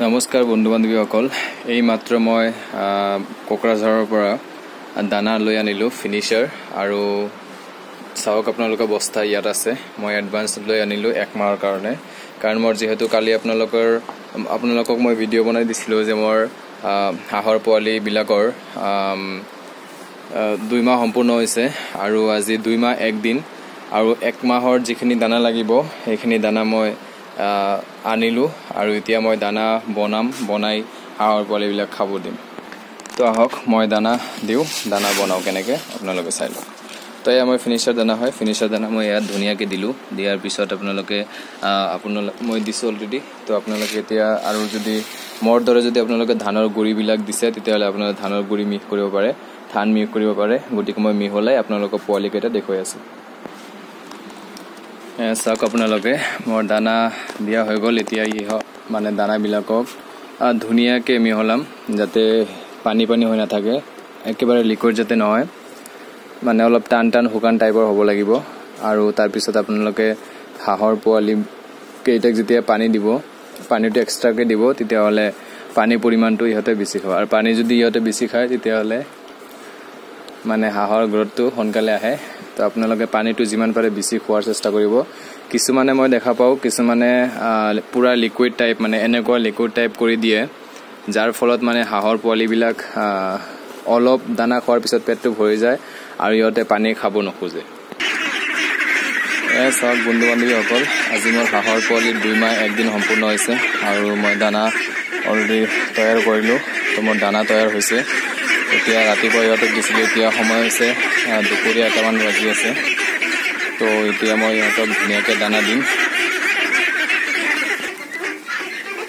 নমস্কাৰ বন্ধু বান্ধৱীসকল এই মাত্ৰ মই কোকৰাঝাৰৰ পৰা দানা লৈ আনিলো ফিনিশাৰ আৰু চাওক আপোনালোকৰ বস্তা ইয়াত আছে মই এডভান্স লৈ আনিলো এক মাহৰ কাৰণে কাৰণ মই যেহেতু কালি আপোনালোকক মই ভিডিঅ' বনাই দিছিলো যে মোৰ হাঁহৰ পোৱালি বিলাকৰ 2 মাহ সম্পূৰ্ণ হৈছে আৰু আজি 2 মাহ 1 দিন আৰু 1 মাহৰ যিখিনি দানা লাগিব সেইখিনি দানা মই আনিলো আৰু এতিয়া মই দানা বনাই হাঁহৰ পোৱালিবিলাক খাব দিম তো আহক মই দানা দিও দানা বনাও কেনেকৈ আপোনালোকে চাই লওক তো এয়া মই ফিনিশাৰ দানা হয় ফিনিশাৰ দানা মই ইয়াত ধুনীয়াকৈ দিলো দিয়াৰ পিছত আপোনালোকে মই দিছো অলৰেডি তো আপোনালোকে এতিয়া আৰু যদি মোৰ দৰে যদি আপোনালোকে ধানৰ গুড়িবিলাক দিছে তেতিয়াহ'লে আপোনালোকে ধানৰ গুড়ি মিক্স কৰিব পাৰে ধান মিক্স কৰিব পাৰে গতিকে মই মিহলাই আপোনালোকক পোৱালিকেইটা দেখুৱাই আছো চাওক আপোনালোকে মোৰ দানা দিয়া হৈ গ'ল এতিয়া মানে দানাবিলাকক ধুনীয়াকৈ মিহলাম যাতে পানী হৈ নাথাকে একেবাৰে লিকুইড যাতে নহয় মানে অলপ টান শুকান টাইপৰ হ'ব লাগিব আৰু তাৰ পিছত আপোনালোকে হাঁহৰ পোৱালি কেইটাক যেতিয়া পানী দিব পানীটো এক্সট্ৰাকৈ দিব তেতিয়াহ'লে পানী পৰিমাণটো ইহঁতে বেছি খায় আৰু পানী যদি ইহঁতে বেছি খায় তেতিয়াহ'লে মানে হাঁহৰ গ্ৰোথটো সোনকালে আহে তো আপোনালোকে পানীটো যিমান পাৰে বেছি খোৱাৰ চেষ্টা কৰিব কিছুমানে মই দেখা পাওঁ কিছুমানে পুৰা লিকুইড টাইপ মানে এনেকুৱা লিকুইড টাইপ কৰি দিয়ে যাৰ ফলত মানে হাঁহৰ পোৱালিবিলাক অলপ দানা খোৱাৰ পিছত পেটটো ভৰি যায় আৰু ইহঁতে পানী খাব নোখোজে চাওক বন্ধু বান্ধৱীসকল আজি মোৰ হাঁহৰ পোৱালি 2 মাহ 1 দিন সম্পূৰ্ণ হৈছে আৰু মই দানা অলৰেডি তৈয়াৰ কৰিলোঁ তো মোৰ দানা তৈয়াৰ হৈছে এতিয়া ৰাতিপুৱা ইহঁতক দিছিলোঁ এতিয়া সময় হৈছে দুপৰীয়া 1টামান বাজি আছে তো এতিয়া মই ইহঁতক ধুনীয়াকৈ দানা দিম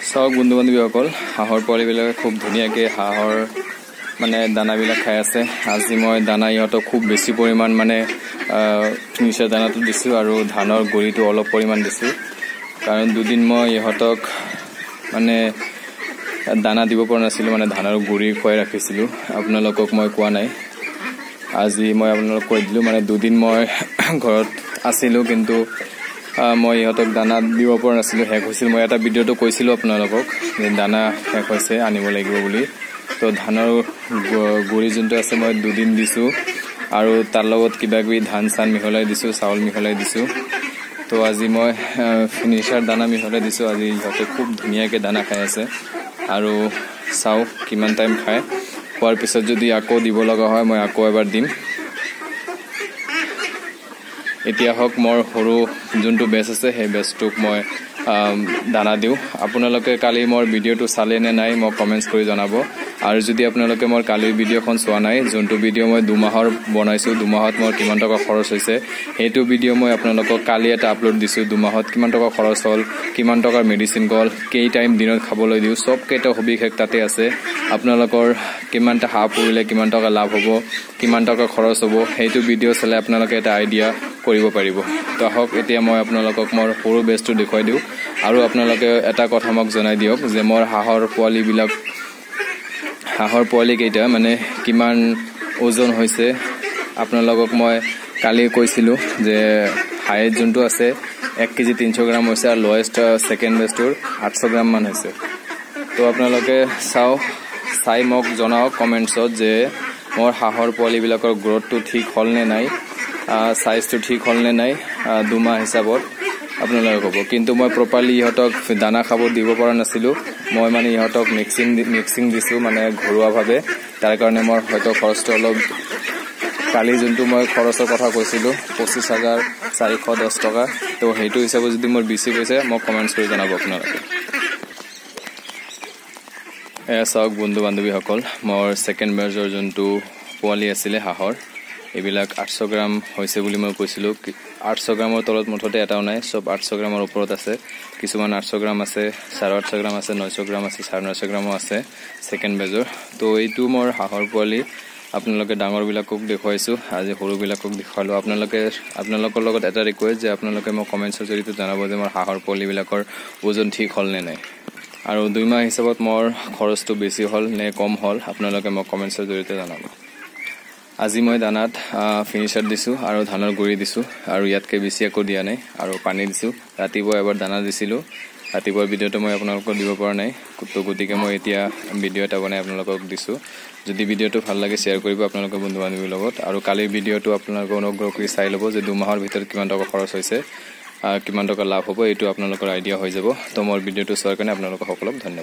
চাওক বন্ধু বান্ধৱীসকল হাঁহৰ পোৱালিবিলাকে খুব ধুনীয়াকৈ হাঁহৰ মানে দানাবিলাক খাই আছে আজি মই দানা ইহঁতক খুব বেছি পৰিমাণ মানে ফিনিশাৰ দানাটো দিছোঁ আৰু ধানৰ গুড়িটো অলপ পৰিমাণ দিছোঁ কাৰণ 2 দিন মই ইহঁতক মানে দানা দিব পৰা নাছিলোঁ মানে ধানৰ গুড়ি খুৱাই ৰাখিছিলোঁ আপোনালোকক মই কোৱা নাই আজি মই আপোনালোকক কৈ দিলোঁ মানে 2 দিন মই ঘৰত আছিলোঁ কিন্তু মই ইহঁতক দানা দিব পৰা নাছিলোঁ শেষ হৈছিল মই এটা ভিডিঅ'টো কৈছিলোঁ আপোনালোকক যে দানা শেষ হৈছে আনিব লাগিব বুলি তো ধানৰ গুড়ি যোনটো আছে মই 2 দিন দিছোঁ আৰু তাৰ লগত কিবাকিবি ধান চান মিহলাই দিছোঁ চাউল মিহলাই দিছোঁ তো আজি মই ফিনিশাৰ দানা মিহলাই দিছোঁ আজি ইহঁতে খুব ধুনীয়াকৈ দানা খাই আছে আৰু চাওক কিমান টাইম খায় খোৱাৰ পিছত যদি আকৌ দিব লগা হয় মই আকৌ এবাৰ দিম এতিয়া হওক মোৰ সৰু যোনটো বেচ আছে সেই বেচটোক মই দানা দিওঁ আপোনালোকে কালি মোৰ ভিডিঅ'টো চালে নে নাই মোক কমেণ্টছ কৰি জনাব আৰু যদি আপোনালোকে মোৰ কালিৰ ভিডিঅ'খন চোৱা নাই যোনটো ভিডিঅ' মই 2 মাহৰ বনাইছোঁ 2 মাহত মোৰ কিমান টকা খৰচ হৈছে সেইটো ভিডিঅ' মই আপোনালোকক কালি এটা আপলোড দিছোঁ 2 মাহত কিমান টকা খৰচ হ'ল কিমান টকাৰ মেডিচিন গ'ল কেই টাইম দিনত খাবলৈ দিওঁ চবকেইটা সবিশেষ তাতে আছে আপোনালোকৰ কিমানটা হাঁহ পুহিলে কিমান টকা লাভ হ'ব কিমান টকা খৰচ হ'ব সেইটো ভিডিঅ' চালে আপোনালোকে এটা আইডিয়া কৰিব পাৰিব তো আহক এতিয়া মই আপোনালোকক মোৰ সৰু বেচটো দেখুৱাই দিওঁ আৰু আপোনালোকে এটা কথা মোক জনাই দিয়ক যে মোৰ হাঁহৰ পোৱালি কেইটা মানে কিমান ওজন হৈছে আপোনালোকক মই কালি কৈছিলোঁ যে হাইয়েষ্ট যোনটো আছে 1 কেজি 300 গ্ৰাম হৈছে আৰু লৱেষ্ট ছেকেণ্ড বেচটোৰ 800 গ্ৰাম মান হৈছে তো আপোনালোকে চাই মোক জনাওক কমেণ্টছত যে মোৰ হাঁহৰ পোৱালিবিলাকৰ গ্ৰথটো ঠিক হ'ল নে নাই সাইজটো ঠিক হ'ল নে নাই 2 মাহ হিচাপত আপোনালোকে ক'ব কিন্তু মই প্ৰপাৰলি ইহঁতক দানা খাব দিব পৰা নাছিলোঁ মই মানে ইহঁতক মিক্সিং দিছোঁ মানে ঘৰুৱাভাৱে তাৰ কাৰণে মোৰ হয়তো খৰচটো অলপ কালি যোনটো মই খৰচৰ কথা কৈছিলোঁ 25,410 টকা তো সেইটো হিচাপত যদি মোৰ বেছি গৈছে মোক কমেণ্টছ কৰি জনাব আপোনালোকে চাওক বন্ধু বান্ধৱীসকল মোৰ ছেকেণ্ড বেচৰ যোনটো পোৱালি আছিলে হাঁহৰ এইবিলাক 800 গ্ৰাম হৈছে বুলি মই কৈছিলোঁ 800 গ্ৰামৰ তলত মুঠতে এটাও নাই সব 800 গ্ৰামৰ ওপৰত আছে কিছুমান 800 গ্ৰাম আছে 850 গ্ৰাম আছে 900 গ্ৰাম আছে 950 গ্ৰামো আছে ছেকেণ্ড বেজৰ তো এইটো মোৰ হাঁহৰ পোৱালি আপোনালোকে ডাঙৰবিলাকক দেখুৱাইছোঁ আজি সৰুবিলাকক দেখুৱালোঁ আপোনালোকৰ লগত এটা ৰিকুৱেষ্ট যে আপোনালোকে মোক কমেণ্টছৰ জৰিয়তে জনাব যে মোৰ হাঁহৰ পোৱালিবিলাকৰ ওজন ঠিক হ'ল নে নাই আৰু 2 মাহ হিচাপত মোৰ খৰচটো বেছি হ'ল নে কম হ'ল আপোনালোকে মোক কমেণ্টছৰ জৰিয়তে জনাব আজি মই দানাত ফিনিশাৰ দিছোঁ আৰু ধানৰ গুড়ি দিছোঁ আৰু ইয়াতকৈ বেছি একো দিয়া নাই আৰু পানী দিছোঁ ৰাতিপুৱা এবাৰ দানা দিছিলোঁ ৰাতিপুৱাৰ ভিডিঅ'টো মই আপোনালোকক দিব পৰা নাই, তো গতিকে মই এতিয়া ভিডিঅ' এটা বনাই আপোনালোকক দিছোঁ। যদি ভিডিঅ'টো ভাল লাগে শ্বেয়াৰ কৰিব আপোনালোকৰ বন্ধু বান্ধৱীৰ লগত। আৰু কালিৰ ভিডিঅ'টো আপোনালোকে অনুগ্ৰহ কৰি চাই ল'ব যে 2 মাহৰ ভিতৰত কিমান টকা খৰচ হৈছে, কিমান টকা লাভ হ'ব, এইটো আপোনালোকৰ আইডিয়া হৈ যাব। তো মোৰ ভিডিঅ'টো চোৱাৰ কাৰণে আপোনালোকক সকলোক ধন্যবাদ।